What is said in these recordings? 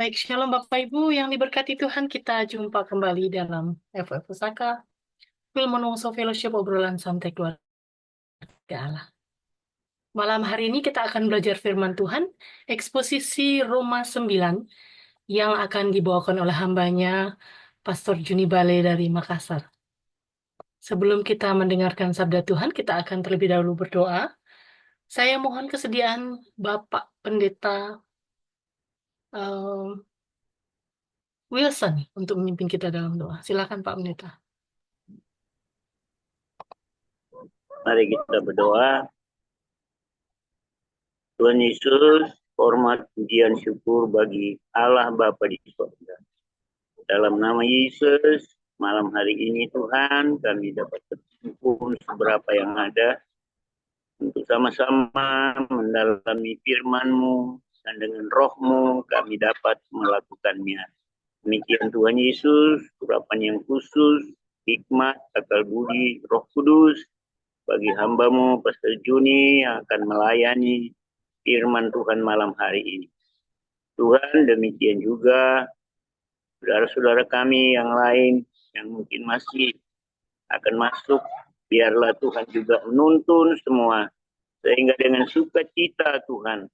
Baik, Shalom Bapak Ibu yang diberkati Tuhan, kita jumpa kembali dalam FF Pusaka, Wilmonoso Fellowship obrolan santai keluarga Allah. Malam hari ini kita akan belajar firman Tuhan, eksposisi Roma 9 yang akan dibawakan oleh hambanya, Pastor Juni Bale dari Makassar. Sebelum kita mendengarkan sabda Tuhan, kita akan terlebih dahulu berdoa. Saya mohon kesediaan Bapak Pendeta eh, Wilson untuk memimpin kita dalam doa. Silakan Pak Pendeta. Mari kita berdoa. Tuhan Yesus, hormat, pujian, syukur bagi Allah Bapa di surga. Dalam nama Yesus, malam hari ini Tuhan, kami dapat berkumpul seberapa yang ada untuk sama-sama mendalami firman-Mu, dan dengan roh-Mu kami dapat melakukannya. Demikian Tuhan Yesus, urapan yang khusus, hikmat, akal budi, Roh Kudus, bagi hamba-Mu, Pastor Juni, yang akan melayani firman Tuhan malam hari ini. Tuhan, demikian juga saudara-saudara kami yang lain yang mungkin masih akan masuk, biarlah Tuhan juga menuntun semua, sehingga dengan sukacita Tuhan,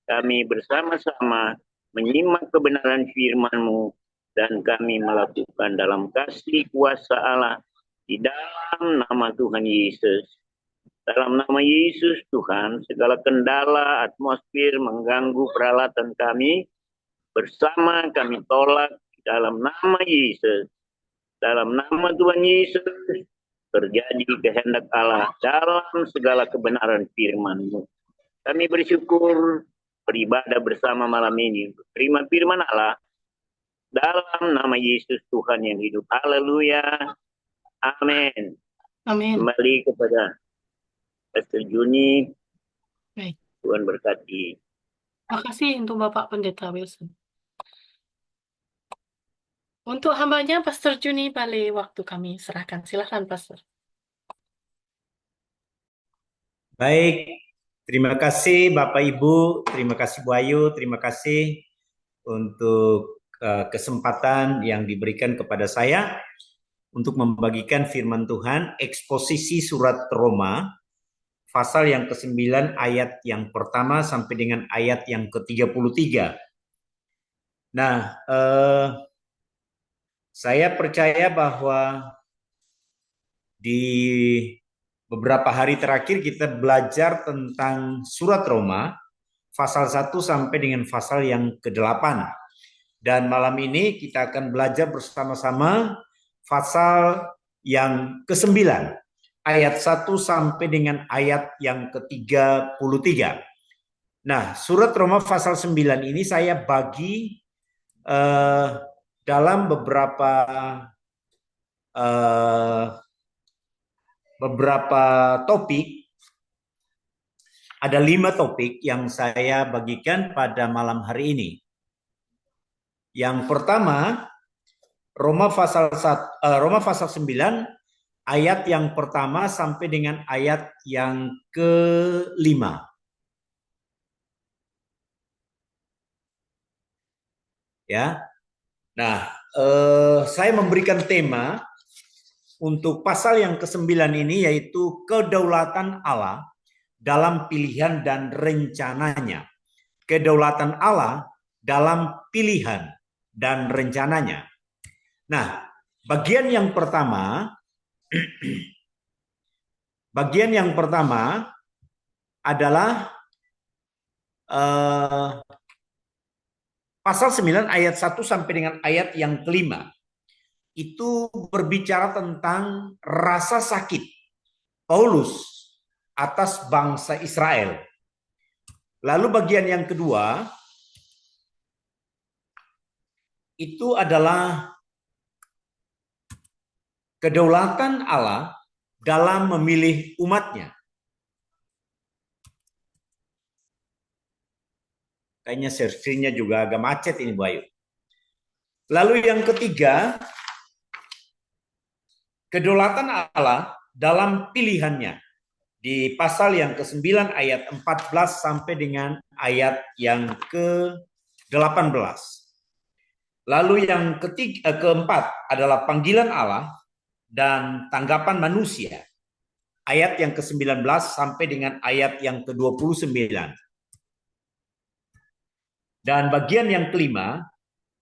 kami bersama-sama menyimak kebenaran firman-Mu, dan kami melakukan dalam kasih kuasa Allah, di dalam nama Tuhan Yesus. Dalam nama Yesus Tuhan, segala kendala atmosfer mengganggu peralatan kami, bersama kami tolak dalam nama Yesus. Dalam nama Tuhan Yesus, terjadi kehendak Allah dalam segala kebenaran firman-Mu. Kami bersyukur beribadah bersama malam ini, terima firman Allah, dalam nama Yesus Tuhan yang hidup. Haleluya. Amin. Amin. Kembali kepada Pastor Juni. Baik. Tuhan berkati. Terima kasih untuk Bapak Pendeta Wilson. Untuk hambanya Pastor Juni Bale, waktu kami serahkan. Silakan Pastor. Baik, terima kasih Bapak Ibu, terima kasih Bu Ayu, terima kasih untuk kesempatan yang diberikan kepada saya untuk membagikan firman Tuhan, eksposisi surat Roma, pasal yang ke-9 ayat yang pertama sampai dengan ayat yang ke-33. Nah, saya percaya bahwa di beberapa hari terakhir kita belajar tentang surat Roma, pasal 1 sampai dengan pasal yang ke-8. Dan malam ini kita akan belajar bersama-sama pasal yang ke-9, ayat 1 sampai dengan ayat yang ke-33. Nah, surat Roma pasal 9 ini saya bagi dalam beberapa topik. Ada 5 topik yang saya bagikan pada malam hari ini. Yang pertama, Roma pasal 9 ayat yang pertama sampai dengan ayat yang ke-5. Ya. Nah, saya memberikan tema untuk pasal yang ke-9 ini, yaitu kedaulatan Allah dalam pilihan dan rencananya. Kedaulatan Allah dalam pilihan dan rencananya. Nah, bagian yang pertama adalah pasal 9 ayat 1 sampai dengan ayat yang ke-5. Itu berbicara tentang rasa sakit Paulus atas bangsa Israel. Lalu bagian yang kedua itu adalah kedaulatan Allah dalam memilih umatnya. Kayaknya servisnya juga agak macet ini Bu Ayu. Lalu yang ketiga, kedaulatan Allah dalam pilihannya. Di pasal yang ke-9 ayat 14 sampai dengan ayat yang ke-18. Lalu yang keempat adalah panggilan Allah dan tanggapan manusia. Ayat yang ke-19 sampai dengan ayat yang ke-29. Dan bagian yang kelima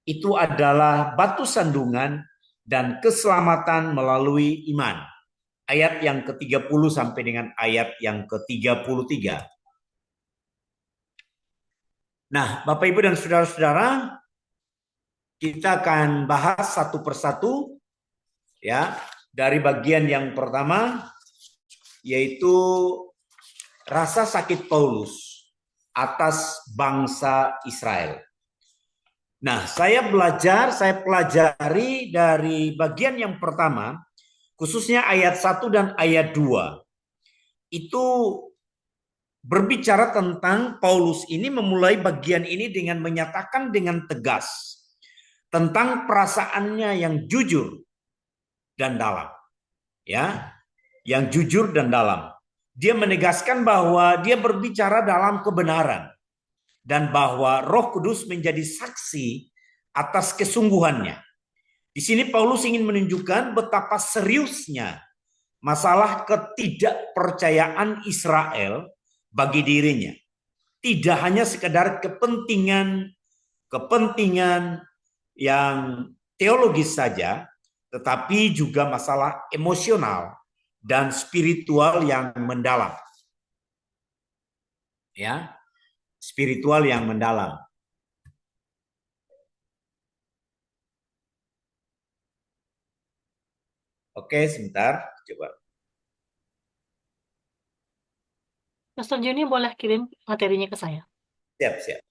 itu adalah batu sandungan dan keselamatan melalui iman. Ayat yang ke-30 sampai dengan ayat yang ke-33. Nah, Bapak Ibu dan saudara-saudara, kita akan bahas satu persatu ya, dari bagian yang pertama yaitu rasa sakit Paulus atas bangsa Israel. Nah, saya pelajari dari bagian yang pertama, khususnya ayat 1 dan ayat 2. Itu berbicara tentang Paulus ini memulai bagian ini dengan menyatakan dengan tegas tentang perasaannya yang jujur dan dalam. Ya, yang jujur dan dalam. Dia menegaskan bahwa dia berbicara dalam kebenaran dan bahwa Roh Kudus menjadi saksi atas kesungguhannya. Di sini Paulus ingin menunjukkan betapa seriusnya masalah ketidakpercayaan Israel bagi dirinya. Tidak hanya sekedar kepentingan yang teologis saja, tetapi juga masalah emosional dan spiritual yang mendalam. Ya, spiritual yang mendalam. Oke, sebentar, coba. Pastor Joni boleh kirim materinya ke saya. Siap, siap.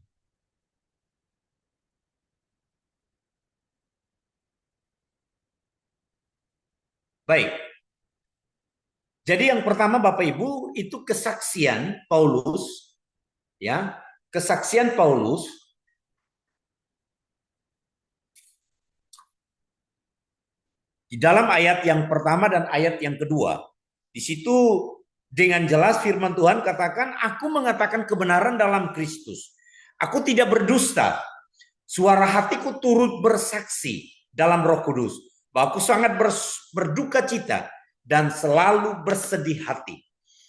Baik. Jadi yang pertama Bapak Ibu itu kesaksian Paulus, ya, kesaksian Paulus di dalam ayat yang pertama dan ayat yang kedua. Di situ dengan jelas firman Tuhan katakan, aku mengatakan kebenaran dalam Kristus. Aku tidak berdusta. Suara hatiku turut bersaksi dalam Roh Kudus bahwa aku sangat berduka cita dan selalu bersedih hati.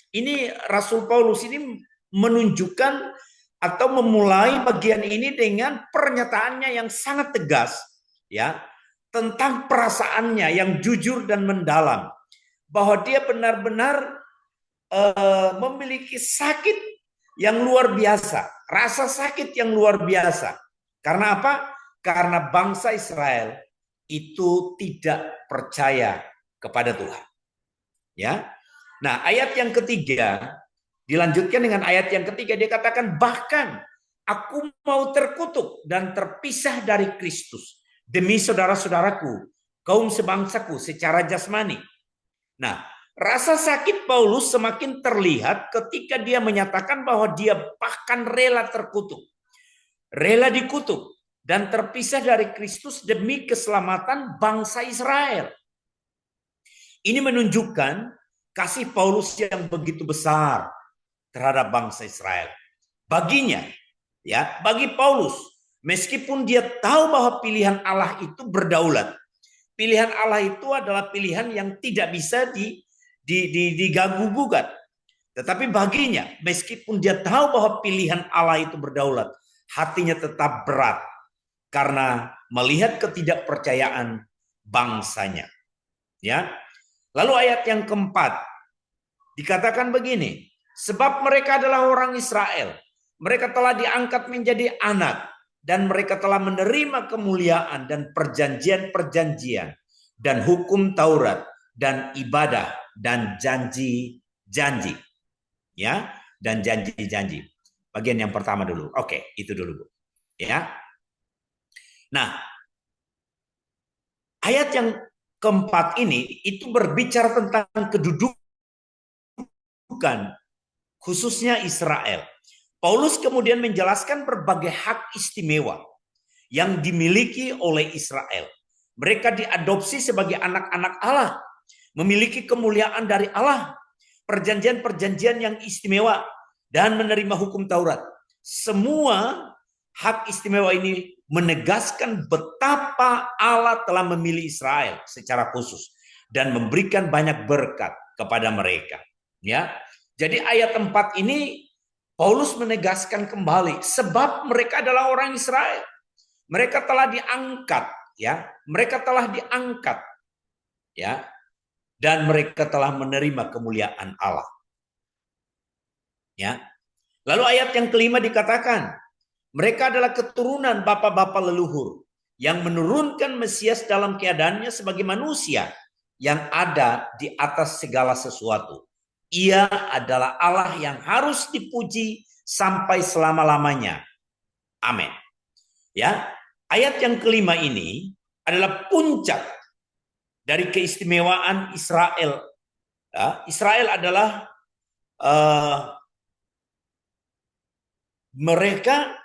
Ini Rasul Paulus ini menunjukkan atau memulai bagian ini dengan pernyataannya yang sangat tegas, ya, tentang perasaannya yang jujur dan mendalam, bahwa dia benar-benar memiliki sakit yang luar biasa, rasa sakit yang luar biasa. Karena apa? Karena bangsa Israel itu tidak percaya kepada Tuhan. Ya. Nah, ayat yang ketiga dilanjutkan dengan ayat yang ketiga, dia katakan bahkan aku mau terkutuk dan terpisah dari Kristus demi saudara-saudaraku, kaum sebangsaku secara jasmani. Nah, rasa sakit Paulus semakin terlihat ketika dia menyatakan bahwa dia bahkan rela terkutuk, rela dikutuk dan terpisah dari Kristus demi keselamatan bangsa Israel. Ini menunjukkan kasih Paulus yang begitu besar terhadap bangsa Israel. Baginya, ya, bagi Paulus, meskipun dia tahu bahwa pilihan Allah itu berdaulat, pilihan Allah itu adalah pilihan yang tidak bisa diganggu-gugat. Tetapi baginya, meskipun dia tahu bahwa pilihan Allah itu berdaulat, hatinya tetap berat karena melihat ketidakpercayaan bangsanya. Ya. Lalu ayat yang keempat dikatakan begini, sebab mereka adalah orang Israel, mereka telah diangkat menjadi anak, dan mereka telah menerima kemuliaan dan perjanjian-perjanjian, dan hukum Taurat, dan ibadah, dan janji-janji. Ya, dan janji-janji. Bagian yang pertama dulu. Oke, itu dulu, Bu. Ya. Nah, ayat yang keempat ini itu berbicara tentang kedudukan khususnya Israel. Paulus kemudian menjelaskan berbagai hak istimewa yang dimiliki oleh Israel. Mereka diadopsi sebagai anak-anak Allah, memiliki kemuliaan dari Allah, perjanjian-perjanjian yang istimewa, dan menerima hukum Taurat. Semua hak istimewa ini menegaskan betapa Allah telah memilih Israel secara khusus dan memberikan banyak berkat kepada mereka. Ya, jadi ayat 4 ini Paulus menegaskan kembali sebab mereka adalah orang Israel. Mereka telah diangkat, ya. Mereka telah diangkat, ya. Dan mereka telah menerima kemuliaan Allah. Ya. Lalu ayat yang kelima dikatakan, mereka adalah keturunan bapak-bapak leluhur yang menurunkan Mesias dalam keadaannya sebagai manusia yang ada di atas segala sesuatu. Ia adalah Allah yang harus dipuji sampai selama-lamanya. Amin. Ya, ayat yang kelima ini adalah puncak dari keistimewaan Israel. Ya, Israel adalah mereka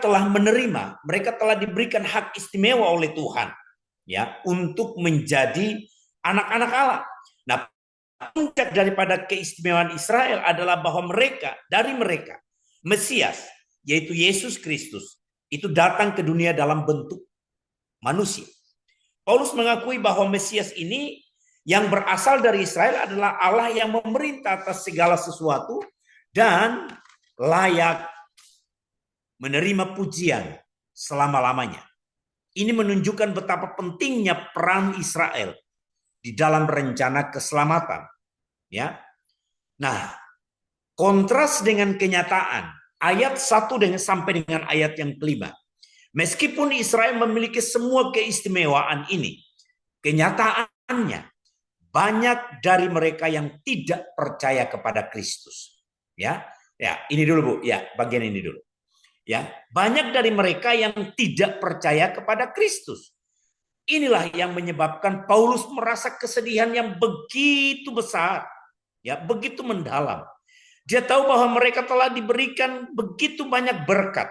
telah menerima, mereka telah diberikan hak istimewa oleh Tuhan, ya, untuk menjadi anak-anak Allah. Nah, puncak daripada keistimewaan Israel adalah bahwa mereka Mesias, yaitu Yesus Kristus, itu datang ke dunia dalam bentuk manusia. Paulus mengakui bahwa Mesias ini yang berasal dari Israel adalah Allah yang memerintah atas segala sesuatu dan layak menerima pujian selama-lamanya. Ini menunjukkan betapa pentingnya peran Israel di dalam rencana keselamatan. Ya. Nah, kontras dengan kenyataan ayat 1 sampai dengan ayat yang kelima. Meskipun Israel memiliki semua keistimewaan ini, kenyataannya banyak dari mereka yang tidak percaya kepada Kristus. Ya, ini dulu Bu. Ya, bagian ini dulu. Ya, banyak dari mereka yang tidak percaya kepada Kristus. Inilah yang menyebabkan Paulus merasa kesedihan yang begitu besar, ya, begitu mendalam. Dia tahu bahwa mereka telah diberikan begitu banyak berkat,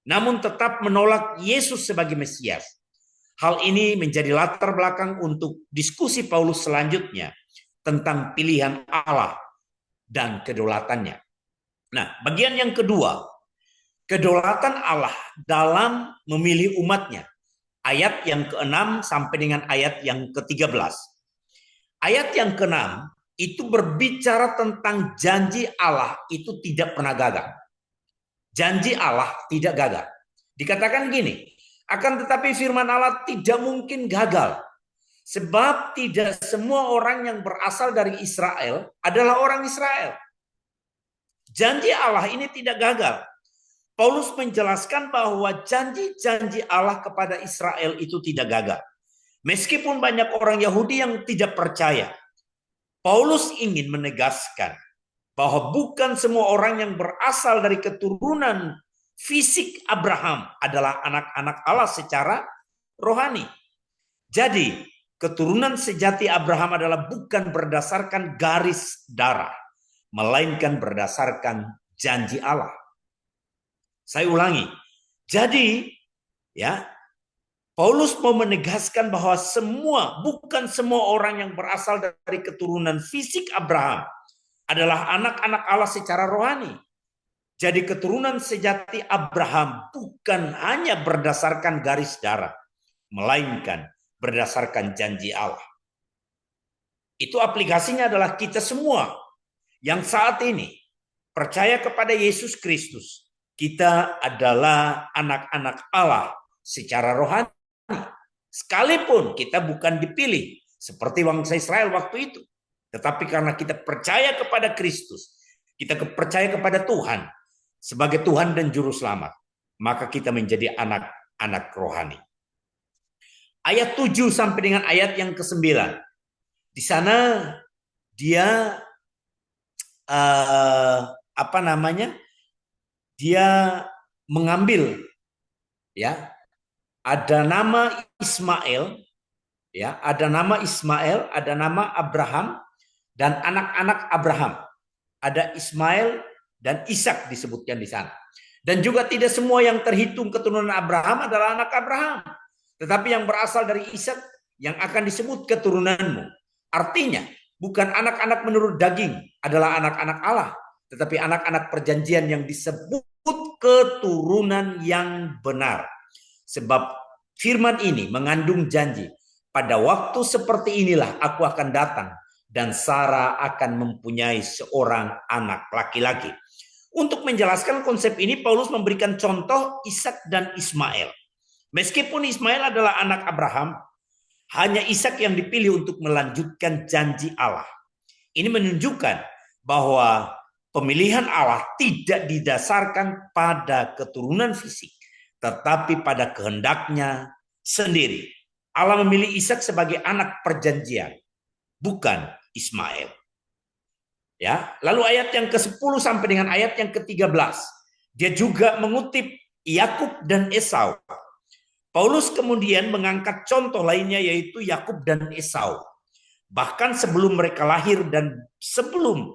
namun tetap menolak Yesus sebagai Mesias. Hal ini menjadi latar belakang untuk diskusi Paulus selanjutnya tentang pilihan Allah dan kedaulatannya. Nah, bagian yang kedua, kedaulatan Allah dalam memilih umatnya. Ayat yang ke-6 sampai dengan ayat yang ke-13. Ayat yang ke-6 itu berbicara tentang janji Allah itu tidak pernah gagal. Janji Allah tidak gagal. Dikatakan gini, akan tetapi firman Allah tidak mungkin gagal. Sebab tidak semua orang yang berasal dari Israel adalah orang Israel. Janji Allah ini tidak gagal. Paulus menjelaskan bahwa janji-janji Allah kepada Israel itu tidak gagal. Meskipun banyak orang Yahudi yang tidak percaya, Paulus ingin menegaskan bahwa bukan semua orang yang berasal dari keturunan fisik Abraham adalah anak-anak Allah secara rohani. Jadi, keturunan sejati Abraham adalah bukan berdasarkan garis darah, melainkan berdasarkan janji Allah. Saya ulangi. Jadi, ya, Paulus mau menegaskan bahwa bukan semua orang yang berasal dari keturunan fisik Abraham adalah anak-anak Allah secara rohani. Jadi keturunan sejati Abraham bukan hanya berdasarkan garis darah, melainkan berdasarkan janji Allah. Itu aplikasinya adalah kita semua yang saat ini percaya kepada Yesus Kristus. Kita adalah anak-anak Allah secara rohani. Sekalipun kita bukan dipilih seperti bangsa Israel waktu itu. Tetapi karena kita percaya kepada Kristus, kita percaya kepada Tuhan sebagai Tuhan dan Juru Selamat, maka kita menjadi anak-anak rohani. Ayat 7 sampai dengan ayat yang ke-9. Di sana dia dia mengambil, ya, ada nama Ismail, ya, ada nama Ismail, ada nama Abraham dan anak-anak Abraham. Ada Ismail dan Ishak disebutkan di sana. Dan juga tidak semua yang terhitung keturunan Abraham adalah anak Abraham, tetapi yang berasal dari Ishak yang akan disebut keturunanmu. Artinya, bukan anak-anak menurut daging adalah anak-anak Allah, tetapi anak-anak perjanjian yang disebut keturunan yang benar. Sebab firman ini mengandung janji, pada waktu seperti inilah aku akan datang dan Sarah akan mempunyai seorang anak laki-laki. Untuk menjelaskan konsep ini, Paulus memberikan contoh Ishak dan Ismail. Meskipun Ismail adalah anak Abraham, hanya Ishak yang dipilih untuk melanjutkan janji Allah. Ini menunjukkan bahwa pemilihan Allah tidak didasarkan pada keturunan fisik, tetapi pada kehendaknya sendiri. Allah memilih Ishak sebagai anak perjanjian, bukan Ismail. Ya, lalu ayat yang ke-10 sampai dengan ayat yang ke-13, dia juga mengutip Yakub dan Esau. Paulus kemudian mengangkat contoh lainnya, yaitu Yakub dan Esau. Bahkan sebelum mereka lahir dan sebelum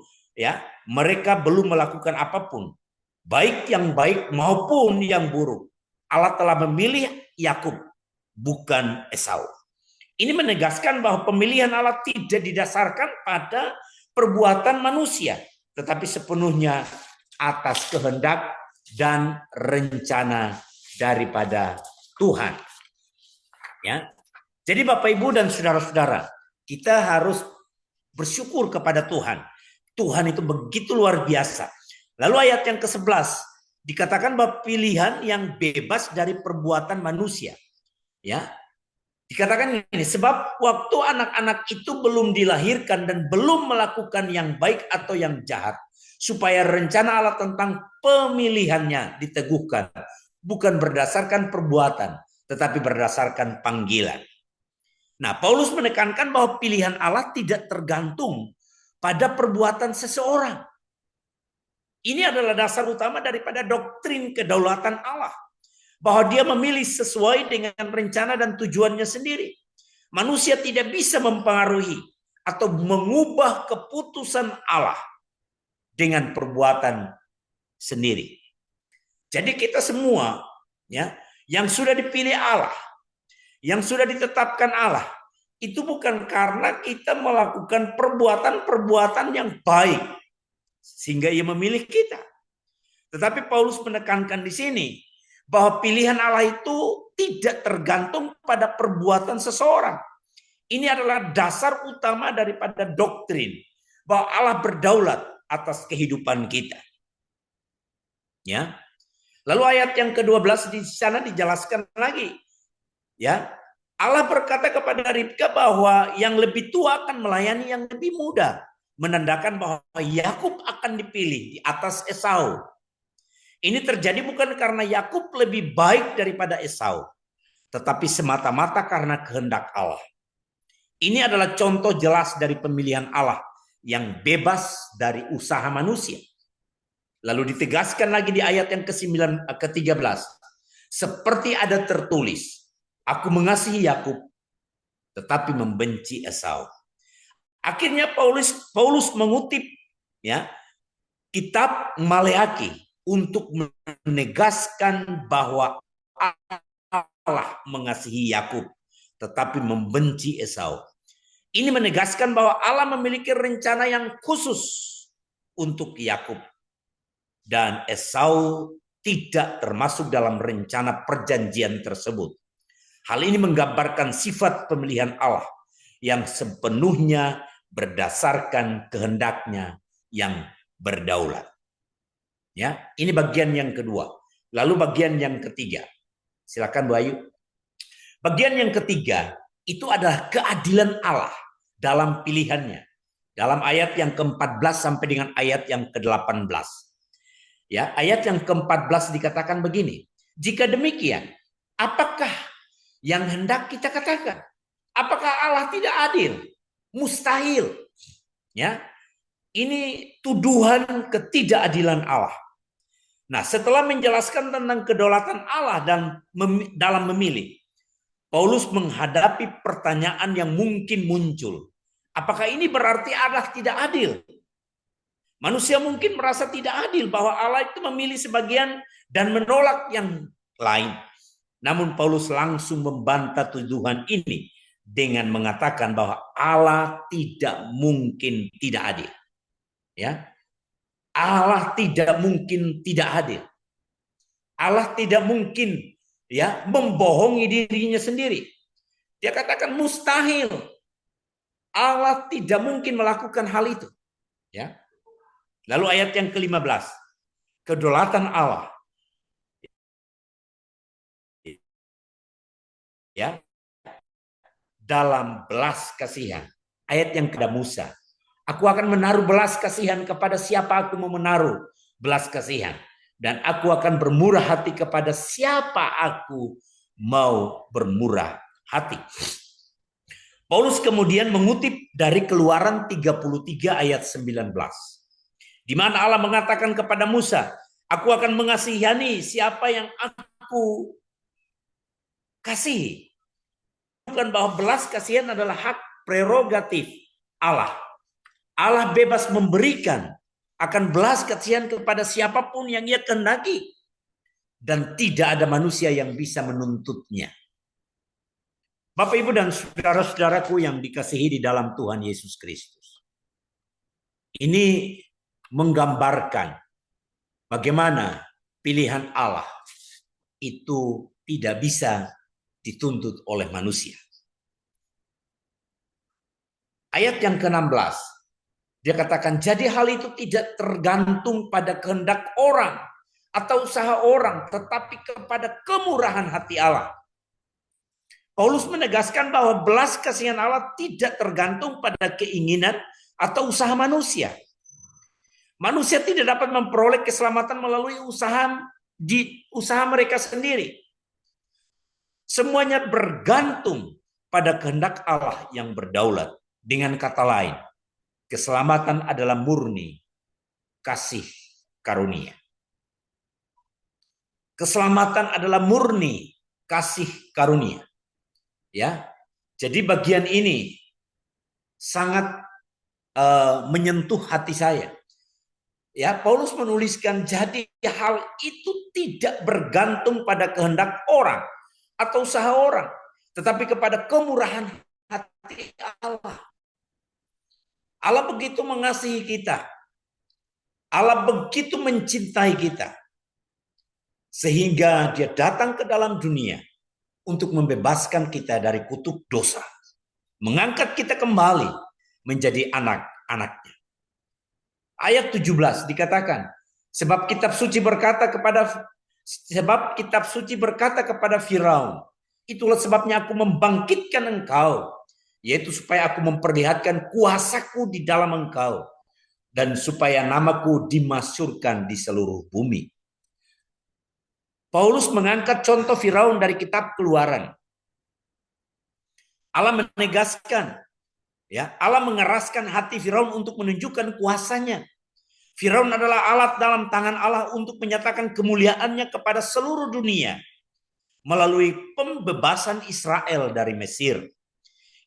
mereka belum melakukan apapun, baik yang baik maupun yang buruk, Allah telah memilih Yakub, bukan Esau. Ini menegaskan bahwa pemilihan Allah tidak didasarkan pada perbuatan manusia, tetapi sepenuhnya atas kehendak dan rencana daripada Tuhan. Ya. Jadi Bapak Ibu dan saudara-saudara, kita harus bersyukur kepada Tuhan. Tuhan itu begitu luar biasa. Lalu ayat yang ke-11 dikatakan bahwa pilihan yang bebas dari perbuatan manusia. Ya. Dikatakan ini, sebab waktu anak-anak itu belum dilahirkan dan belum melakukan yang baik atau yang jahat, supaya rencana Allah tentang pemilihannya diteguhkan, bukan berdasarkan perbuatan, tetapi berdasarkan panggilan. Nah, Paulus menekankan bahwa pilihan Allah tidak tergantung pada perbuatan seseorang. Ini adalah dasar utama daripada doktrin kedaulatan Allah, bahwa dia memilih sesuai dengan rencana dan tujuannya sendiri. Manusia tidak bisa mempengaruhi atau mengubah keputusan Allah dengan perbuatan sendiri. Jadi kita semua yang sudah dipilih Allah, yang sudah ditetapkan Allah, itu bukan karena kita melakukan perbuatan-perbuatan yang baik sehingga ia memilih kita. Tetapi Paulus menekankan di sini bahwa pilihan Allah itu tidak tergantung pada perbuatan seseorang. Ini adalah dasar utama daripada doktrin bahwa Allah berdaulat atas kehidupan kita. Ya. Lalu ayat yang ke-12 di sana dijelaskan lagi. Ya. Allah berkata kepada Ribka bahwa yang lebih tua akan melayani yang lebih muda, menandakan bahwa Yakub akan dipilih di atas Esau. Ini terjadi bukan karena Yakub lebih baik daripada Esau, tetapi semata-mata karena kehendak Allah. Ini adalah contoh jelas dari pemilihan Allah yang bebas dari usaha manusia. Lalu ditegaskan lagi di ayat yang ke-13. Seperti ada tertulis, aku mengasihi Yakub, tetapi membenci Esau. Akhirnya Paulus mengutip kitab Maleaki untuk menegaskan bahwa Allah mengasihi Yakub tetapi membenci Esau. Ini menegaskan bahwa Allah memiliki rencana yang khusus untuk Yakub dan Esau tidak termasuk dalam rencana perjanjian tersebut. Hal ini menggambarkan sifat pemilihan Allah yang sepenuhnya berdasarkan kehendaknya yang berdaulat. Ya, ini bagian yang kedua. Lalu bagian yang ketiga. Silakan Bu Ayu. Bagian yang ketiga itu adalah keadilan Allah dalam pilihannya. Dalam ayat yang ke-14 sampai dengan ayat yang ke-18. Ya, ayat yang ke-14 dikatakan begini. Jika demikian, apakah yang hendak kita katakan? Apakah Allah tidak adil? Mustahil. Ya. Ini tuduhan ketidakadilan Allah. Nah, setelah menjelaskan tentang kedaulatan Allah dan dalam memilih, Paulus menghadapi pertanyaan yang mungkin muncul. Apakah ini berarti Allah tidak adil? Manusia mungkin merasa tidak adil bahwa Allah itu memilih sebagian dan menolak yang lain. Namun Paulus langsung membantah tuduhan ini dengan mengatakan bahwa Allah tidak mungkin tidak adil. Ya, Allah tidak mungkin tidak adil. Allah tidak mungkin ya membohongi dirinya sendiri. Dia katakan mustahil. Allah tidak mungkin melakukan hal itu. Ya. Lalu ayat yang ke-15. Kedaulatan Allah. Ya. Dalam belas kasihan. Ayat yang kepada Musa. Aku akan menaruh belas kasihan kepada siapa aku mau menaruh belas kasihan. Dan aku akan bermurah hati kepada siapa aku mau bermurah hati. Paulus kemudian mengutip dari Keluaran 33 ayat 19. Di mana Allah mengatakan kepada Musa, aku akan mengasihani siapa yang aku kasihi. Bukan bahwa belas kasihan adalah hak prerogatif Allah. Allah bebas memberikan akan belas kasihan kepada siapapun yang ia kehendaki. Dan tidak ada manusia yang bisa menuntutnya. Bapak, Ibu, dan saudara-saudaraku yang dikasihi di dalam Tuhan Yesus Kristus. Ini menggambarkan bagaimana pilihan Allah itu tidak bisa dituntut oleh manusia. Ayat yang ke-16, dia katakan, jadi hal itu tidak tergantung pada kehendak orang atau usaha orang, tetapi kepada kemurahan hati Allah. Paulus menegaskan bahwa belas kasihan Allah tidak tergantung pada keinginan atau usaha manusia. Manusia tidak dapat memperoleh keselamatan melalui usaha mereka sendiri. Semuanya bergantung pada kehendak Allah yang berdaulat. Dengan kata lain, keselamatan adalah murni kasih karunia. Keselamatan adalah murni kasih karunia. Ya, jadi bagian ini sangat menyentuh hati saya. Ya, Paulus menuliskan jadi hal itu tidak bergantung pada kehendak orang atau usaha orang, tetapi kepada kemurahan hati Allah. Allah begitu mengasihi kita. Allah begitu mencintai kita. Sehingga dia datang ke dalam dunia untuk membebaskan kita dari kutuk dosa. Mengangkat kita kembali menjadi anak-anaknya. Ayat 17 dikatakan, sebab kitab suci berkata kepada Firaun, itulah sebabnya aku membangkitkan engkau, yaitu supaya aku memperlihatkan kuasaku di dalam engkau, dan supaya namaku dimasyhurkan di seluruh bumi. Paulus mengangkat contoh Firaun dari kitab Keluaran. Allah menegaskan, ya, Allah mengeraskan hati Firaun untuk menunjukkan kuasanya. Firaun adalah alat dalam tangan Allah untuk menyatakan kemuliaannya kepada seluruh dunia melalui pembebasan Israel dari Mesir.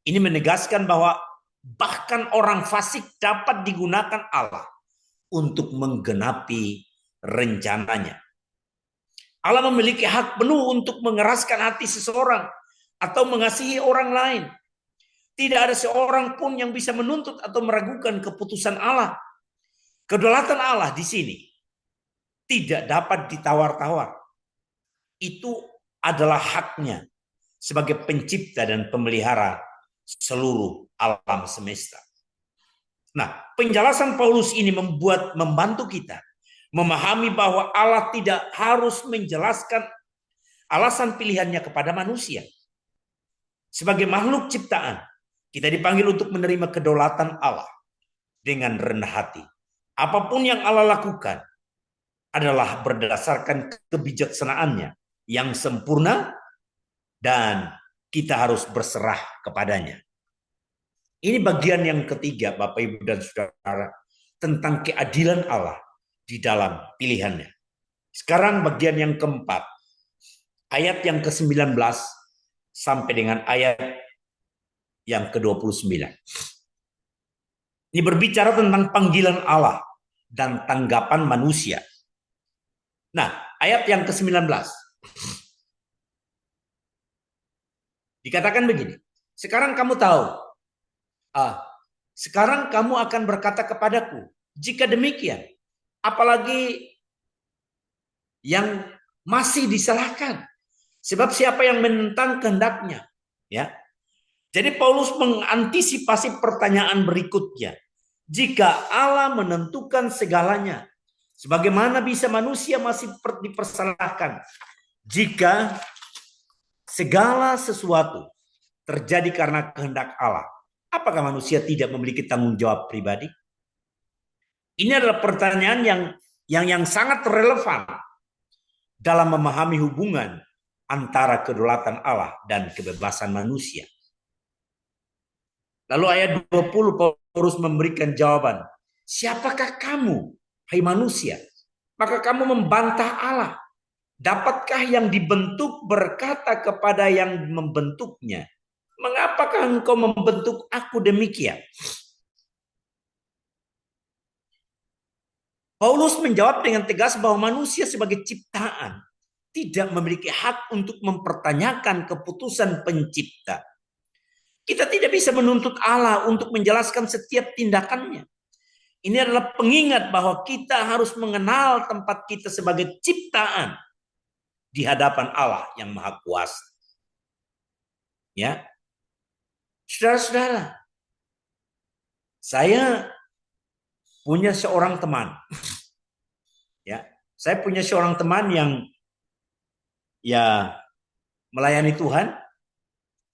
Ini menegaskan bahwa bahkan orang fasik dapat digunakan Allah untuk menggenapi rencananya. Allah memiliki hak penuh untuk mengeraskan hati seseorang atau mengasihi orang lain. Tidak ada seorang pun yang bisa menuntut atau meragukan keputusan Allah. Kedaulatan Allah di sini tidak dapat ditawar-tawar. Itu adalah haknya sebagai pencipta dan pemelihara seluruh alam semesta. Nah, penjelasan Paulus ini membantu kita memahami bahwa Allah tidak harus menjelaskan alasan pilihannya kepada manusia. Sebagai makhluk ciptaan, kita dipanggil untuk menerima kedaulatan Allah dengan rendah hati. Apapun yang Allah lakukan adalah berdasarkan kebijaksanaannya yang sempurna dan kita harus berserah kepadanya. Ini bagian yang ketiga, Bapak, Ibu, dan Saudara, tentang keadilan Allah di dalam pilihannya. Sekarang bagian yang keempat, ayat yang ke-19 sampai dengan ayat yang ke-29. Ini berbicara tentang panggilan Allah dan tanggapan manusia. Nah, ayat yang ke-19 dikatakan begini, sekarang kamu tahu, sekarang kamu akan berkata kepadaku, jika demikian, apalagi yang masih disalahkan. Sebab siapa yang menentang kehendaknya? Ya. Jadi Paulus mengantisipasi pertanyaan berikutnya. Jika Allah menentukan segalanya, sebagaimana bisa manusia masih dipersalahkan? Jika segala sesuatu terjadi karena kehendak Allah, apakah manusia tidak memiliki tanggung jawab pribadi? Ini adalah pertanyaan yang sangat relevan dalam memahami hubungan antara kedaulatan Allah dan kebebasan manusia. Lalu ayat 20 Paulus memberikan jawaban. Siapakah kamu, hai manusia? Maka kamu membantah Allah. Dapatkah yang dibentuk berkata kepada yang membentuknya, mengapakah engkau membentuk aku demikian? Paulus menjawab dengan tegas bahwa manusia sebagai ciptaan tidak memiliki hak untuk mempertanyakan keputusan pencipta. Kita tidak bisa menuntut Allah untuk menjelaskan setiap tindakannya. Ini adalah pengingat bahwa kita harus mengenal tempat kita sebagai ciptaan di hadapan Allah yang Maha Kuasa. Ya, saudara-saudara, saya punya seorang teman. Ya, saya punya seorang teman yang ya melayani Tuhan.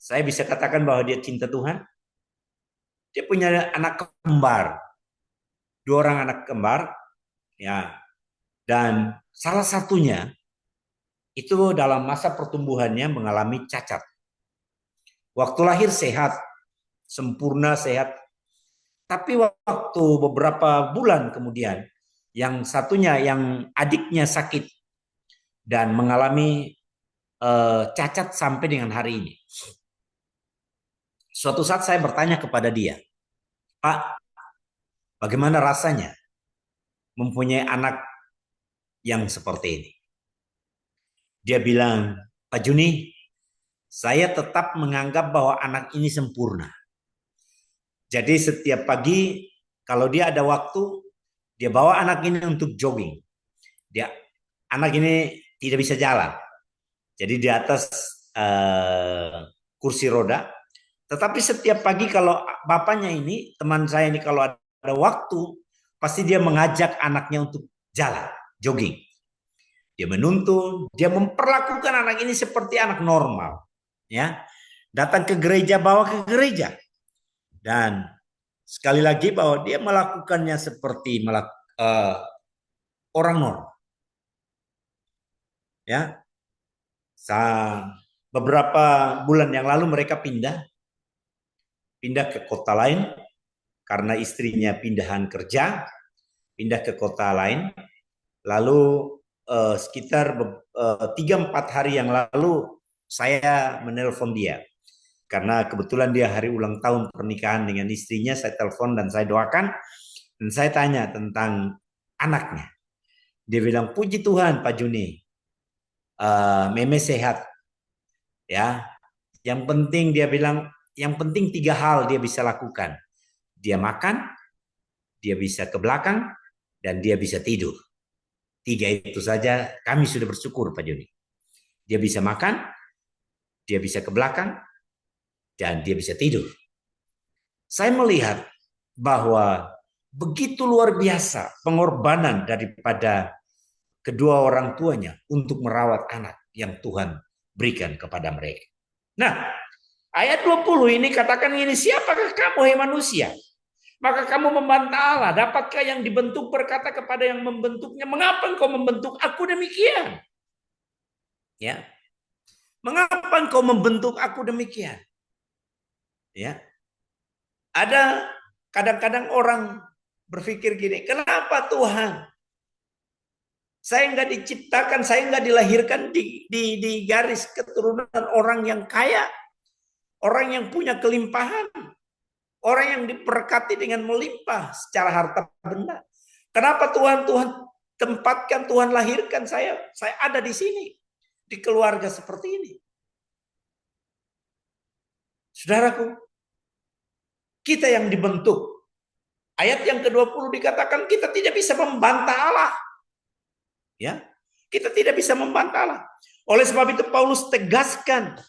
Saya bisa katakan bahwa dia cinta Tuhan. Dia punya anak kembar, 2 orang anak kembar, ya. Dan salah satunya itu dalam masa pertumbuhannya mengalami cacat. Waktu lahir sehat, sempurna sehat. Tapi waktu beberapa bulan kemudian, yang satunya, yang adiknya sakit dan mengalami cacat sampai dengan hari ini. Suatu saat saya bertanya kepada dia, Pak, bagaimana rasanya mempunyai anak yang seperti ini? Dia bilang, Pak Juni, saya tetap menganggap bahwa anak ini sempurna. Jadi setiap pagi kalau dia ada waktu, dia bawa anak ini untuk jogging. Anak ini tidak bisa jalan. Jadi di atas kursi roda. Tetapi setiap pagi kalau bapaknya ini, teman saya ini kalau ada waktu, pasti dia mengajak anaknya untuk jalan, jogging. Dia menuntun, dia memperlakukan anak ini seperti anak normal. Ya, datang ke gereja, bawa ke gereja. Dan sekali lagi bahwa dia melakukannya seperti orang normal. Ya, beberapa bulan yang lalu mereka pindah ke kota lain karena istrinya pindahan kerja, pindah ke kota lain. Lalu sekitar 3-4 hari yang lalu saya menelpon dia. Karena kebetulan dia hari ulang tahun pernikahan dengan istrinya, saya telepon dan saya doakan. Dan saya tanya tentang anaknya. Dia bilang, puji Tuhan Pak Juni, Meme sehat. Ya, yang penting dia bilang, yang penting 3 hal dia bisa lakukan. Dia makan, dia bisa ke belakang, dan dia bisa tidur. 3 itu saja kami sudah bersyukur Pak Juni. Dia bisa makan, dia bisa ke belakang, dan dia bisa tidur. Saya melihat bahwa begitu luar biasa pengorbanan daripada kedua orang tuanya untuk merawat anak yang Tuhan berikan kepada mereka. Nah, ayat 20 ini katakan ini, siapakah kamu hai manusia? Maka kamu membantah Allah. Dapatkah yang dibentuk berkata kepada yang membentuknya, mengapa engkau membentuk aku demikian? Ya, mengapa engkau membentuk aku demikian? Ya, ada kadang-kadang orang berpikir gini, kenapa Tuhan? Saya nggak diciptakan, saya nggak dilahirkan di garis keturunan orang yang kaya, orang yang punya kelimpahan, orang yang diberkati dengan melimpah secara harta benda. Kenapa Tuhan tempatkan, Tuhan lahirkan saya ada di sini, di keluarga seperti ini? Saudaraku, kita yang dibentuk. Ayat yang ke-20 dikatakan kita tidak bisa membantah Allah. Ya, Kita tidak bisa membantah Allah. Oleh sebab itu Paulus tegaskan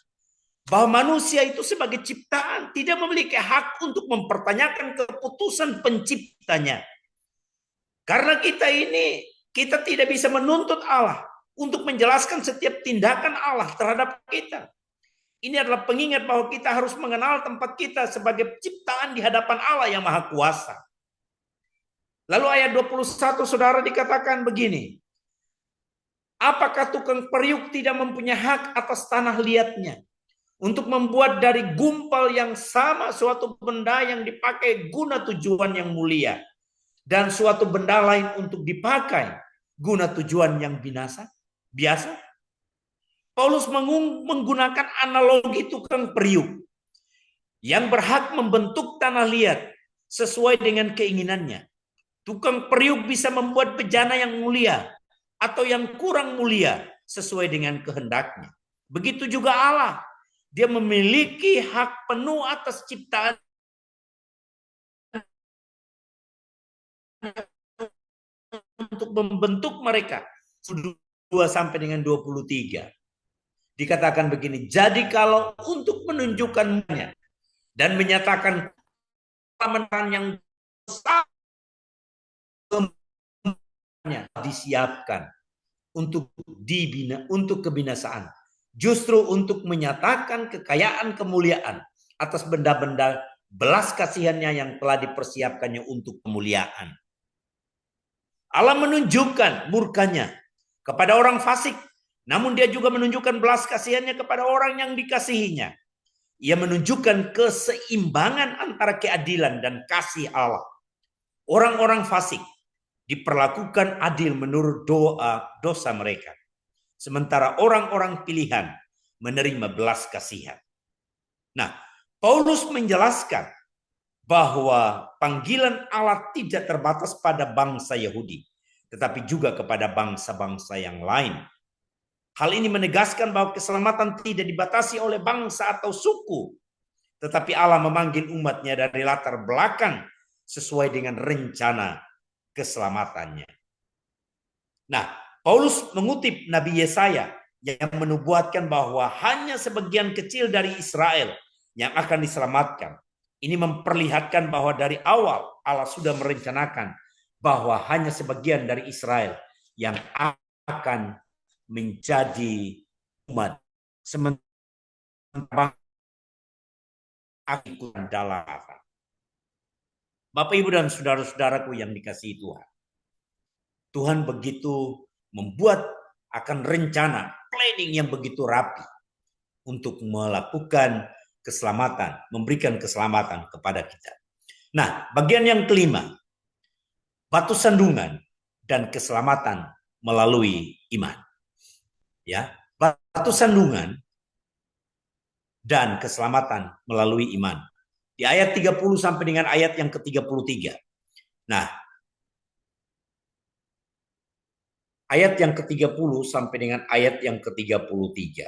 bahwa manusia itu sebagai ciptaan tidak memiliki hak untuk mempertanyakan keputusan penciptanya. Karena kita tidak bisa menuntut Allah untuk menjelaskan setiap tindakan Allah terhadap kita. Ini adalah pengingat bahwa kita harus mengenal tempat kita sebagai ciptaan di hadapan Allah yang Maha Kuasa. Lalu ayat 21 saudara dikatakan begini. Apakah tukang periuk tidak mempunyai hak atas tanah liatnya untuk membuat dari gumpal yang sama suatu benda yang dipakai guna tujuan yang mulia dan suatu benda lain untuk dipakai guna tujuan yang biasa? Paulus menggunakan analogi tukang periuk yang berhak membentuk tanah liat sesuai dengan keinginannya. Tukang periuk bisa membuat bejana yang mulia atau yang kurang mulia sesuai dengan kehendaknya. Begitu juga Allah. Dia memiliki hak penuh atas ciptaan untuk membentuk mereka. 2 sampai dengan 23. Dikatakan begini, jadi kalau untuk menunjukkannya dan menyatakan kemenangan yang besar disiapkan untuk kebinasaan, justru untuk menyatakan kekayaan kemuliaan atas benda-benda belas kasihannya yang telah dipersiapkannya untuk kemuliaan. Allah menunjukkan murkanya kepada orang fasik, namun dia juga menunjukkan belas kasihannya kepada orang yang dikasihinya. Ia menunjukkan keseimbangan antara keadilan dan kasih Allah. Orang-orang fasik diperlakukan adil menurut dosa mereka. Sementara orang-orang pilihan menerima belas kasihan. Nah, Paulus menjelaskan bahwa panggilan Allah tidak terbatas pada bangsa Yahudi, tetapi juga kepada bangsa-bangsa yang lain. Hal ini menegaskan bahwa keselamatan tidak dibatasi oleh bangsa atau suku, tetapi Allah memanggil umatnya dari latar belakang sesuai dengan rencana keselamatannya. Nah, Paulus mengutip Nabi Yesaya yang menubuatkan bahwa hanya sebagian kecil dari Israel yang akan diselamatkan. Ini memperlihatkan bahwa dari awal Allah sudah merencanakan bahwa hanya sebagian dari Israel yang akan menjadi umat. Sementara aku dalam Bapak, Ibu, dan saudara-saudaraku yang dikasihi Tuhan. Tuhan begitu membuat akan rencana, planning yang begitu rapi untuk melakukan keselamatan, memberikan keselamatan kepada kita. Nah, bagian yang kelima, batu sandungan dan keselamatan melalui iman. Ya, batu sandungan dan keselamatan melalui iman. Di ayat 30 sampai dengan ayat yang ke-33. Nah, ayat yang ke-30 sampai dengan ayat yang ke-33.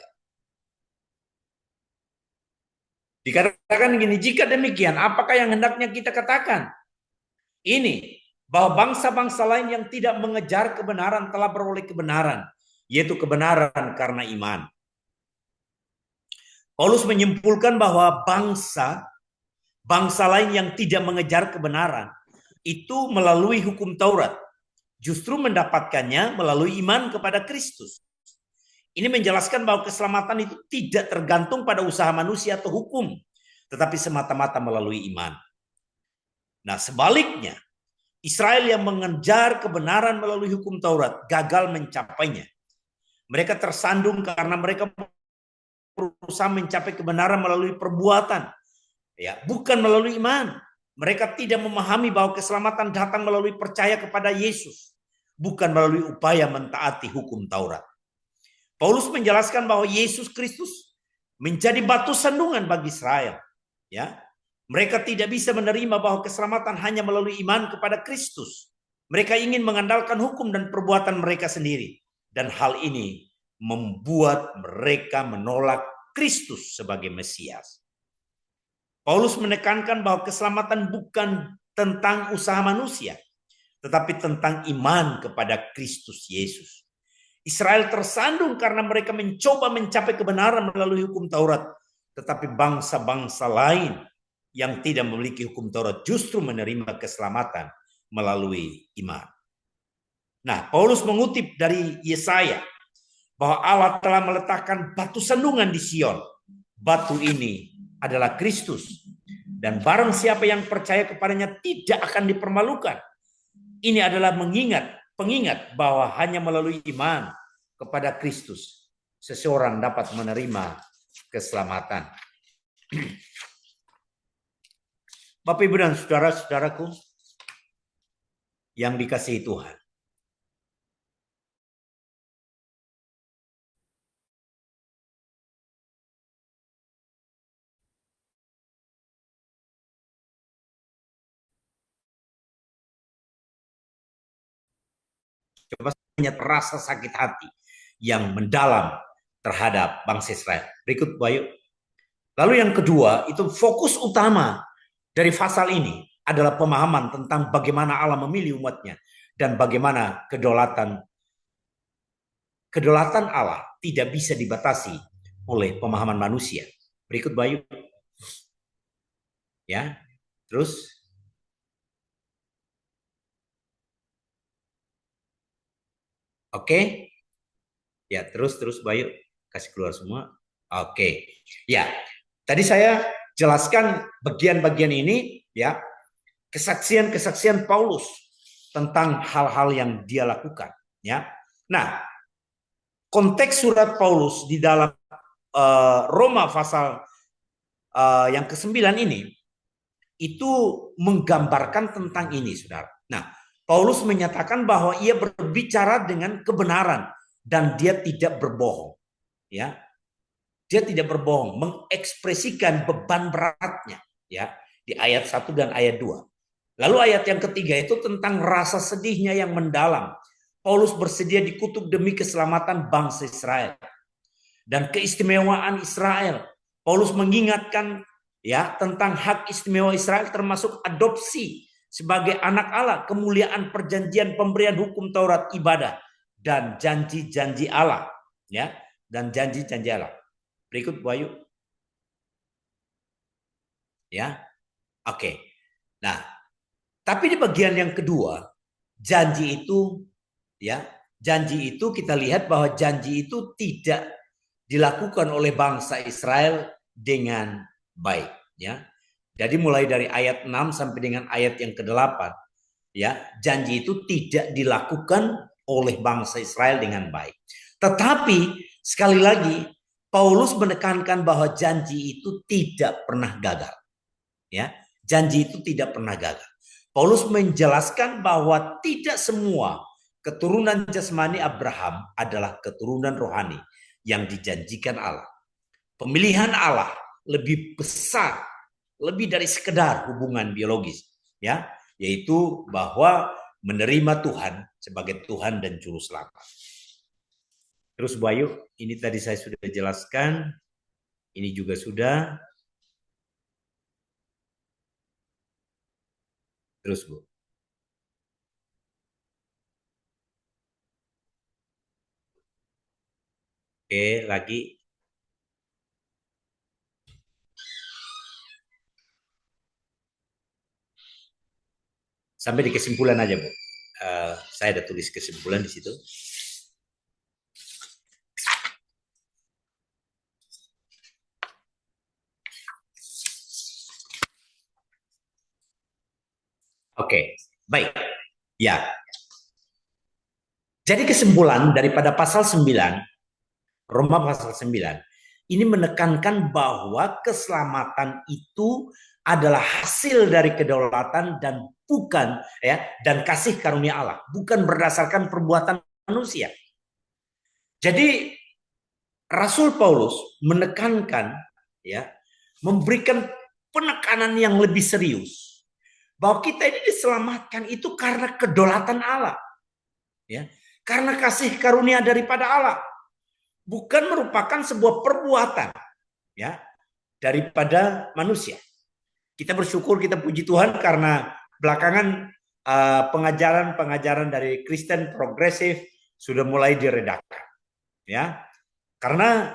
Dikatakan gini, jika demikian, apakah yang hendaknya kita katakan? Ini, bahwa bangsa-bangsa lain yang tidak mengejar kebenaran telah beroleh kebenaran, yaitu kebenaran karena iman. Paulus menyimpulkan bahwa bangsa lain yang tidak mengejar kebenaran itu melalui hukum Taurat justru mendapatkannya melalui iman kepada Kristus. Ini menjelaskan bahwa keselamatan itu tidak tergantung pada usaha manusia atau hukum, tetapi semata-mata melalui iman. Nah, sebaliknya, Israel yang mengejar kebenaran melalui hukum Taurat gagal mencapainya. Mereka tersandung karena mereka berusaha mencapai kebenaran melalui perbuatan, ya, bukan melalui iman. Mereka tidak memahami bahwa keselamatan datang melalui percaya kepada Yesus, bukan melalui upaya mentaati hukum Taurat. Paulus menjelaskan bahwa Yesus Kristus menjadi batu sandungan bagi Israel. Ya, mereka tidak bisa menerima bahwa keselamatan hanya melalui iman kepada Kristus. Mereka ingin mengandalkan hukum dan perbuatan mereka sendiri, dan hal ini membuat mereka menolak Kristus sebagai Mesias. Paulus menekankan bahwa keselamatan bukan tentang usaha manusia, tetapi tentang iman kepada Kristus Yesus. Israel tersandung karena mereka mencoba mencapai kebenaran melalui hukum Taurat. Tetapi bangsa-bangsa lain yang tidak memiliki hukum Taurat justru menerima keselamatan melalui iman. Nah, Paulus mengutip dari Yesaya bahwa Allah telah meletakkan batu sandungan di Sion. Batu ini adalah Kristus. Dan barang siapa yang percaya kepadanya tidak akan dipermalukan. Ini adalah pengingat bahwa hanya melalui iman kepada Kristus seseorang dapat menerima keselamatan. Bapak, Ibu, dan saudara-saudaraku yang dikasihi Tuhan. Coba ingat rasa sakit hati yang mendalam terhadap bangsa Israel. Berikut, Bayu. Lalu yang kedua, itu fokus utama dari pasal ini adalah pemahaman tentang bagaimana Allah memilih umatnya dan bagaimana kedaulatan Allah tidak bisa dibatasi oleh pemahaman manusia. Berikut, Bayu. Ya, terus. Oke. Ya, terus Bayu, kasih keluar semua. Oke. Ya, tadi saya jelaskan bagian-bagian ini, ya, kesaksian Paulus tentang hal-hal yang dia lakukan, ya. Nah, konteks surat Paulus di dalam Roma pasal yang ke-9 ini itu menggambarkan tentang ini, saudara. Nah, Paulus menyatakan bahwa ia berbicara dengan kebenaran dan dia tidak berbohong, ya. Dia tidak berbohong, mengekspresikan beban beratnya, ya, di ayat 1 dan ayat 2. Lalu ayat yang ketiga itu tentang rasa sedihnya yang mendalam. Paulus bersedia dikutuk demi keselamatan bangsa Israel dan keistimewaan Israel. Paulus mengingatkan, ya, tentang hak istimewa Israel termasuk adopsi sebagai anak Allah, kemuliaan perjanjian pemberian hukum Taurat, ibadah, dan janji-janji Allah, ya, dan janji-janji Allah. Berikut, Bayu. Ya. Oke. Nah, tapi di bagian yang kedua, janji itu, ya, janji itu kita lihat bahwa janji itu tidak dilakukan oleh bangsa Israel dengan baik, ya. Jadi mulai dari ayat 6 sampai dengan ayat yang ke-8, ya, janji itu tidak dilakukan oleh bangsa Israel dengan baik. Tetapi sekali lagi Paulus menekankan bahwa janji itu tidak pernah gagal, ya. Janji itu tidak pernah gagal. Paulus menjelaskan bahwa tidak semua keturunan jasmani Abraham adalah keturunan rohani yang dijanjikan Allah. Pemilihan Allah lebih besar, lebih dari sekedar hubungan biologis, ya, yaitu bahwa menerima Tuhan sebagai Tuhan dan Juru Selamat. Terus, Bayu, ini tadi saya sudah jelaskan, ini juga sudah. Terus, Bu. Oke, lagi. Sampai di kesimpulan aja, Bu. Saya ada tulis kesimpulan di situ. Oke, baik. Ya. Jadi kesimpulan daripada pasal 9, Roma pasal 9, ini menekankan bahwa keselamatan itu adalah hasil dari kedaulatan dan bukan, ya, dan kasih karunia Allah, bukan berdasarkan perbuatan manusia. Jadi Rasul Paulus menekankan, ya, memberikan penekanan yang lebih serius bahwa kita ini diselamatkan itu karena kedaulatan Allah, ya, karena kasih karunia daripada Allah, bukan merupakan sebuah perbuatan, ya, daripada manusia. Kita bersyukur, kita puji Tuhan karena belakangan pengajaran-pengajaran dari Kristen progresif sudah mulai diredakan. ya. Karena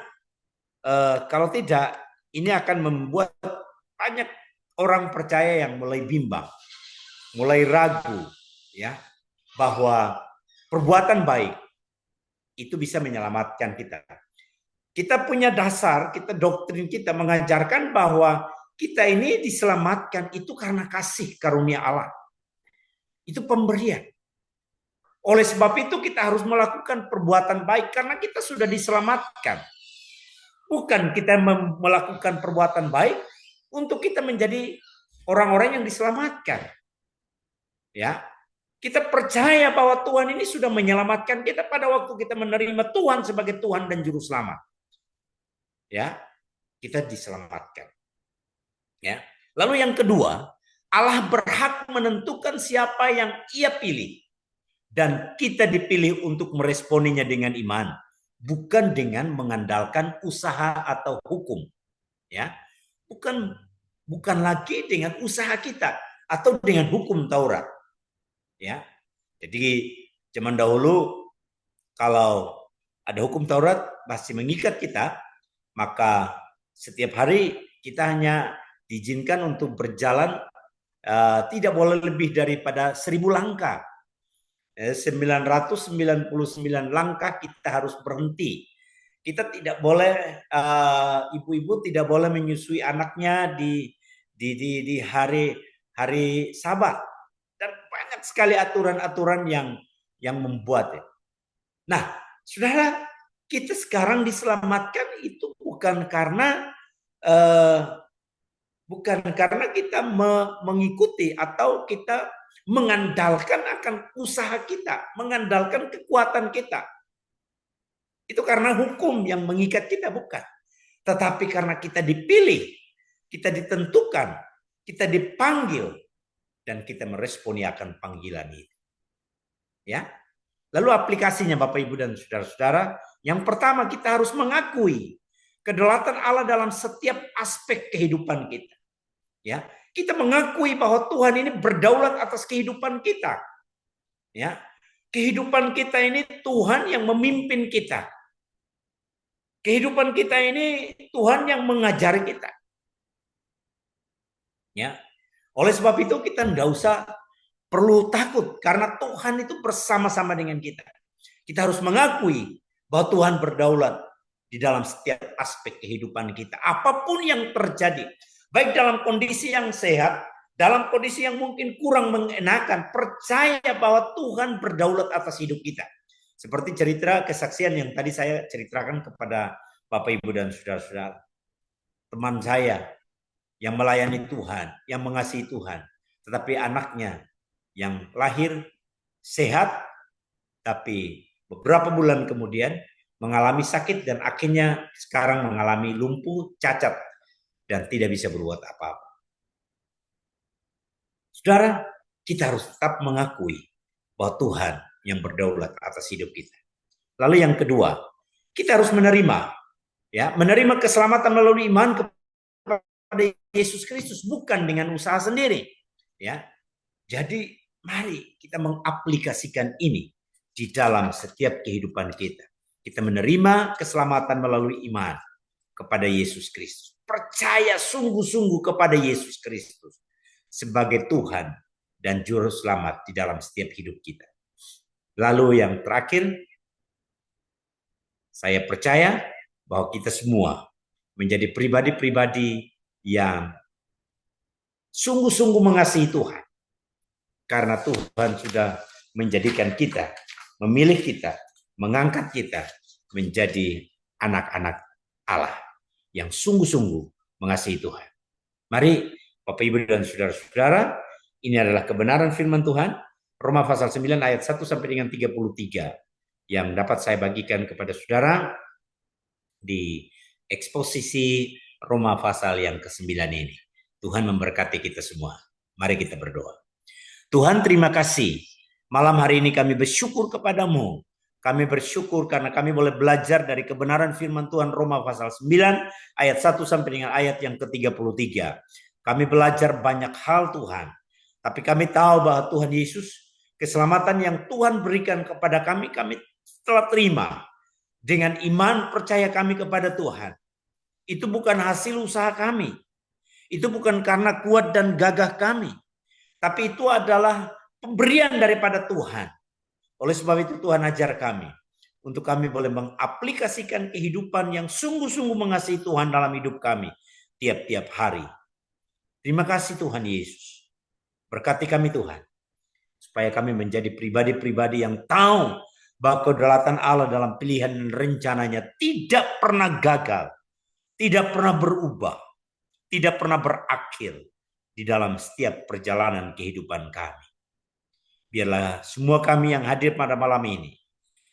kalau tidak, ini akan membuat banyak orang percaya yang mulai bimbang, mulai ragu, ya, bahwa perbuatan baik itu bisa menyelamatkan kita. Kita punya dasar, doktrin kita mengajarkan bahwa kita ini diselamatkan itu karena kasih karunia Allah. Itu pemberian. Oleh sebab itu kita harus melakukan perbuatan baik karena kita sudah diselamatkan. Bukan kita melakukan perbuatan baik untuk kita menjadi orang-orang yang diselamatkan. Ya, kita percaya bahwa Tuhan ini sudah menyelamatkan kita pada waktu kita menerima Tuhan sebagai Tuhan dan Juru Selamat. Ya, kita diselamatkan. Ya. Lalu yang kedua, Allah berhak menentukan siapa yang Ia pilih. Dan kita dipilih untuk meresponinya dengan iman, bukan dengan mengandalkan usaha atau hukum, ya, bukan lagi dengan usaha kita atau dengan hukum Taurat, ya. Jadi zaman dahulu kalau ada hukum Taurat masih mengikat kita, maka setiap hari kita hanya diizinkan untuk berjalan tidak boleh lebih daripada 1000 langkah. 999 langkah kita harus berhenti. Kita tidak boleh, ibu-ibu tidak boleh menyusui anaknya di hari Sabat, dan banyak sekali aturan-aturan yang membuat. Nah, saudara, kita sekarang diselamatkan itu bukan karena kita mengikuti atau kita mengandalkan akan usaha kita, mengandalkan kekuatan kita. Itu karena hukum yang mengikat kita, bukan. Tetapi karena kita dipilih, kita ditentukan, kita dipanggil, dan kita meresponi akan panggilan itu. Ya. Lalu aplikasinya Bapak Ibu dan saudara-saudara, yang pertama kita harus mengakui kedaulatan Allah dalam setiap aspek kehidupan kita. Ya, kita mengakui bahwa Tuhan ini berdaulat atas kehidupan kita. Ya, kehidupan kita ini Tuhan yang memimpin kita. Kehidupan kita ini Tuhan yang mengajari kita. Ya, oleh sebab itu kita tidak usah perlu takut karena Tuhan itu bersama-sama dengan kita. Kita harus mengakui bahwa Tuhan berdaulat di dalam setiap aspek kehidupan kita. Apapun yang terjadi, baik dalam kondisi yang sehat, dalam kondisi yang mungkin kurang mengenakan, percaya bahwa Tuhan berdaulat atas hidup kita. Seperti cerita kesaksian yang tadi saya ceritakan kepada Bapak Ibu dan saudara-saudara. Teman saya yang melayani Tuhan, yang mengasihi Tuhan, tetapi anaknya yang lahir sehat, tapi beberapa bulan kemudian mengalami sakit dan akhirnya sekarang mengalami lumpuh, cacat, dan tidak bisa berbuat apa-apa. Saudara, kita harus tetap mengakui bahwa Tuhan yang berdaulat atas hidup kita. Lalu yang kedua, kita harus menerima keselamatan melalui iman kepada Yesus Kristus, bukan dengan usaha sendiri. Ya, jadi mari kita mengaplikasikan ini di dalam setiap kehidupan kita. Kita menerima keselamatan melalui iman kepada Yesus Kristus. Percaya sungguh-sungguh kepada Yesus Kristus sebagai Tuhan dan Juru Selamat di dalam setiap hidup kita. Lalu yang terakhir, saya percaya bahwa kita semua menjadi pribadi-pribadi yang sungguh-sungguh mengasihi Tuhan. Karena Tuhan sudah menjadikan kita, memilih kita, mengangkat kita menjadi anak-anak Allah yang sungguh-sungguh mengasihi Tuhan. Mari Bapak Ibu dan saudara-saudara, ini adalah kebenaran firman Tuhan, Roma pasal 9 ayat 1 sampai dengan 33 yang dapat saya bagikan kepada saudara di eksposisi Roma pasal yang ke-9 ini. Tuhan memberkati kita semua. Mari kita berdoa. Tuhan, terima kasih. Malam hari ini kami bersyukur kepadamu. Kami bersyukur karena kami boleh belajar dari kebenaran firman Tuhan Roma pasal 9 ayat 1 sampai dengan ayat yang ke-33. Kami belajar banyak hal Tuhan. Tapi kami tahu bahwa Tuhan Yesus, keselamatan yang Tuhan berikan kepada kami telah terima. dengan iman percaya kami kepada Tuhan. Itu bukan hasil usaha kami. Itu bukan karena kuat dan gagah kami. Tapi itu adalah pemberian daripada Tuhan. Oleh sebab itu Tuhan ajar kami. Untuk kami boleh mengaplikasikan kehidupan yang sungguh-sungguh mengasihi Tuhan dalam hidup kami. Tiap-tiap hari. Terima kasih Tuhan Yesus. Berkati kami Tuhan. Supaya kami menjadi pribadi-pribadi yang tahu bahwa kedaulatan Allah dalam pilihan dan rencananya tidak pernah gagal. Tidak pernah berubah. Tidak pernah berakhir di dalam setiap perjalanan kehidupan kami. Biarlah semua kami yang hadir pada malam ini,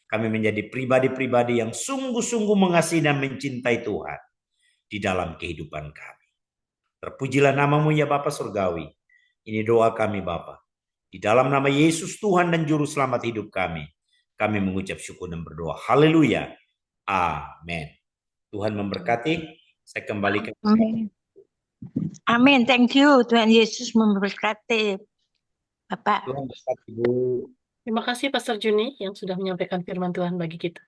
kami menjadi pribadi-pribadi yang sungguh-sungguh mengasihi dan mencintai Tuhan di dalam kehidupan kami. Terpujilah namamu ya Bapa Surgawi. Ini doa kami Bapa. Di dalam nama Yesus Tuhan dan Juru Selamat hidup kami mengucap syukur dan berdoa. Haleluya. Amin. Tuhan memberkati. Saya kembalikan. Amin. Amin. Thank you. Tuhan Yesus memberkati Bapak. Tuhan berkati Bu. Terima kasih Pastor Juni yang sudah menyampaikan firman Tuhan bagi kita.